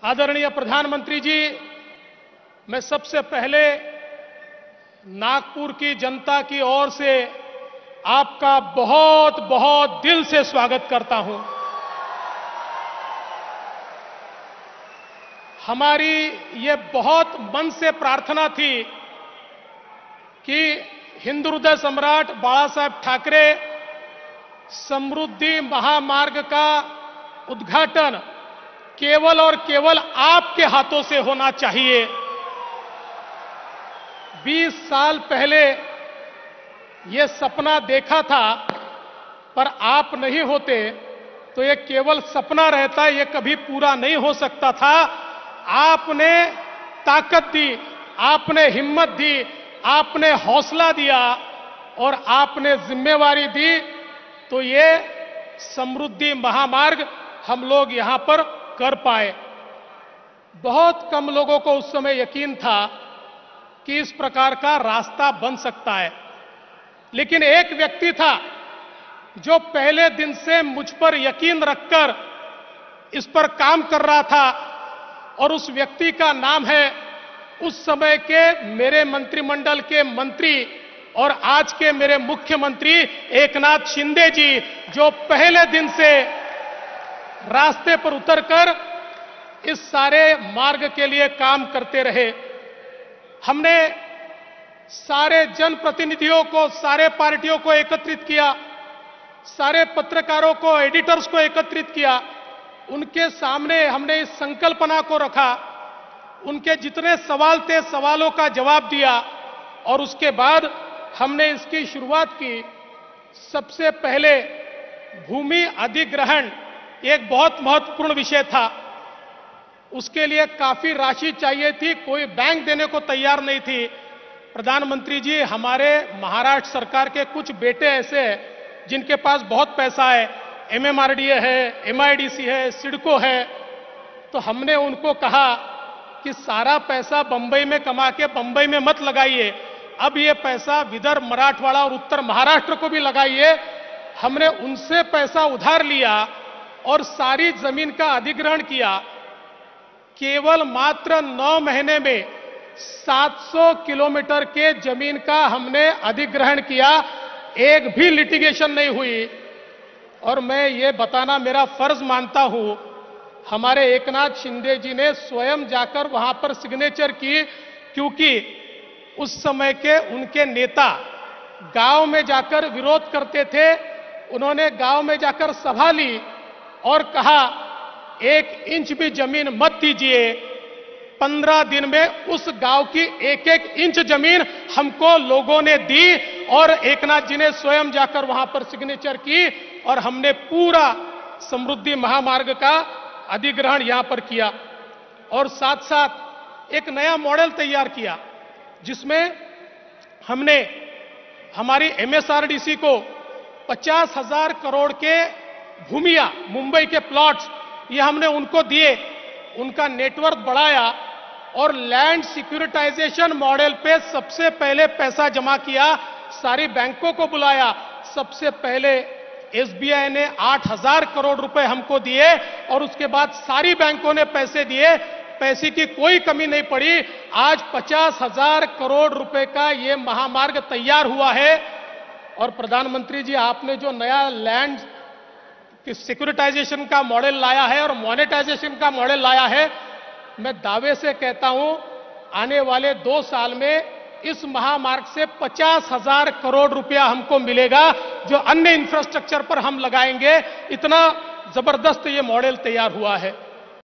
आदरणीय प्रधानमंत्री जी, मैं सबसे पहले नागपुर की जनता की ओर से आपका बहुत बहुत दिल से स्वागत करता हूं। हमारी ये बहुत मन से प्रार्थना थी कि हिंदू हृदय सम्राट बाला साहेब ठाकरे समृद्धि महामार्ग का उद्घाटन केवल और केवल आपके हाथों से होना चाहिए। 20 साल पहले यह सपना देखा था, पर आप नहीं होते तो यह केवल सपना रहता, यह कभी पूरा नहीं हो सकता था। आपने ताकत दी, आपने हिम्मत दी, आपने हौसला दिया और आपने जिम्मेवारी दी, तो ये समृद्धि महामार्ग हम लोग यहां पर कर पाए। बहुत कम लोगों को उस समय यकीन था कि इस प्रकार का रास्ता बन सकता है, लेकिन एक व्यक्ति था जो पहले दिन से मुझ पर यकीन रखकर इस पर काम कर रहा था, और उस व्यक्ति का नाम है उस समय के मेरे मंत्रिमंडल के मंत्री और आज के मेरे मुख्यमंत्री एकनाथ शिंदे जी, जो पहले दिन से रास्ते पर उतरकर इस सारे मार्ग के लिए काम करते रहे। हमने सारे जनप्रतिनिधियों को, सारे पार्टियों को एकत्रित किया, सारे पत्रकारों को, एडिटर्स को एकत्रित किया। उनके सामने हमने इस संकल्पना को रखा, उनके जितने सवाल थे सवालों का जवाब दिया, और उसके बाद हमने इसकी शुरुआत की। सबसे पहले भूमि अधिग्रहण एक बहुत महत्वपूर्ण विषय था। उसके लिए काफी राशि चाहिए थी, कोई बैंक देने को तैयार नहीं थी। प्रधानमंत्री जी, हमारे महाराष्ट्र सरकार के कुछ बेटे ऐसे हैं जिनके पास बहुत पैसा है, एमएमआरडीए है, एमआईडीसी है, सिडको है। तो हमने उनको कहा कि सारा पैसा बंबई में कमा के बंबई में मत लगाइए, अब ये पैसा विदर्भ, मराठवाड़ा और उत्तर महाराष्ट्र को भी लगाइए। हमने उनसे पैसा उधार लिया और सारी जमीन का अधिग्रहण किया। केवल मात्र 9 महीने में 700 किलोमीटर के जमीन का हमने अधिग्रहण किया, एक भी लिटिगेशन नहीं हुई। और मैं ये बताना मेरा फर्ज मानता हूं, हमारे एकनाथ शिंदे जी ने स्वयं जाकर वहां पर सिग्नेचर की, क्योंकि उस समय के उनके नेता गांव में जाकर विरोध करते थे। उन्होंने गांव में जाकर सभा ली और कहा 1 इंच भी जमीन मत दीजिए। 15 दिन में उस गांव की 1-1 इंच जमीन हमको लोगों ने दी, और एकनाथ जी ने स्वयं जाकर वहां पर सिग्नेचर की, और हमने पूरा समृद्धि महामार्ग का अधिग्रहण यहां पर किया। और साथ साथ एक नया मॉडल तैयार किया, जिसमें हमने हमारी एमएसआरडीसी को 50,000 करोड़ के भूमिया, मुंबई के प्लॉट्स, ये हमने उनको दिए, उनका नेटवर्क बढ़ाया और लैंड सिक्योरिटाइजेशन मॉडल पे सबसे पहले पैसा जमा किया, सारी बैंकों को बुलाया। सबसे पहले एसबीआई ने 8,000 करोड़ रुपए हमको दिए, और उसके बाद सारी बैंकों ने पैसे दिए। पैसे की कोई कमी नहीं पड़ी। आज 50,000 करोड़ रुपए का ये महामार्ग तैयार हुआ है। और प्रधानमंत्री जी, आपने जो नया लैंड सिक्योरिटाइजेशन का मॉडल लाया है और मोनेटाइजेशन का मॉडल लाया है, मैं दावे से कहता हूं आने वाले 2 साल में इस महामार्ग से 50,000 करोड़ रुपया हमको मिलेगा, जो अन्य इंफ्रास्ट्रक्चर पर हम लगाएंगे। इतना जबरदस्त ये मॉडल तैयार हुआ है।